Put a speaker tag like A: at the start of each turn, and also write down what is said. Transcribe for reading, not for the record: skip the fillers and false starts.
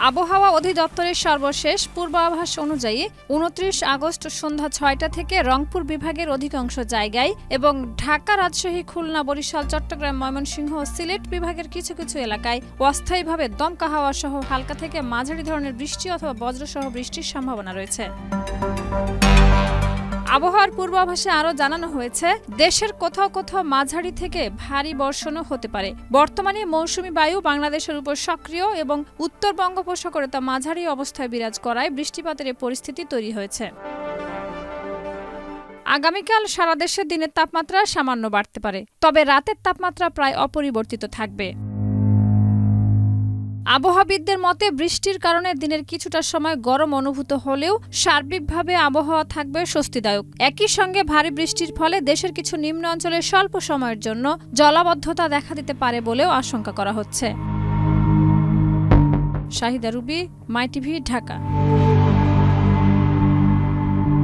A: আবহাওয়া অধিদপ্তরের সর্বশেষ পূর্বাভাস অনুযায়ী ২৯ আগস্ট সন্ধ্যা ৬টা থেকে রংপুর বিভাগের অধিকাংশ জায়গায় এবং ঢাকা, রাজশাহী, খুলনা, বরিশাল, চট্টগ্রাম, ময়মনসিংহ ও সিলেট বিভাগের কিছু কিছু এলাকায় অস্থায়ীভাবে দমকা হাওয়া সহ হালকা থেকে মাঝারি ধরনের বৃষ্টি অথবা বজ্রসহ বৃষ্টির সম্ভাবনা রয়েছে। আবহাওয়ার পূর্বাভাসে আরও জানানো হয়েছে, দেশের কোথাও কোথাও মাঝারি থেকে ভারী বর্ষণও হতে পারে। বর্তমানে মৌসুমী বায়ু বাংলাদেশের উপর সক্রিয় এবং উত্তর বঙ্গোপসাগরে তা মাঝারি অবস্থায় বিরাজ করায় বৃষ্টিপাতের পরিস্থিতি তৈরি হয়েছে। আগামীকাল সারা দেশে দিনের তাপমাত্রা সামান্য বাড়তে পারে, তবে রাতের তাপমাত্রা প্রায় অপরিবর্তিত থাকবে। আবহাওয়াবিদদের মতে বৃষ্টির কারণে দিনের কিছুটা সময় গরম অনুভূত হলেও সার্বিকভাবে আবহাওয়া থাকবে স্বস্তিদায়ক। একই সঙ্গে ভারী বৃষ্টির ফলে দেশের কিছু নিম্ন অঞ্চলে স্বল্প সময়ের জন্য জলাবদ্ধতা দেখা দিতে পারে বলেও আশঙ্কা করা হচ্ছে। শাহিদা রুবি, মাই টিভি, ঢাকা।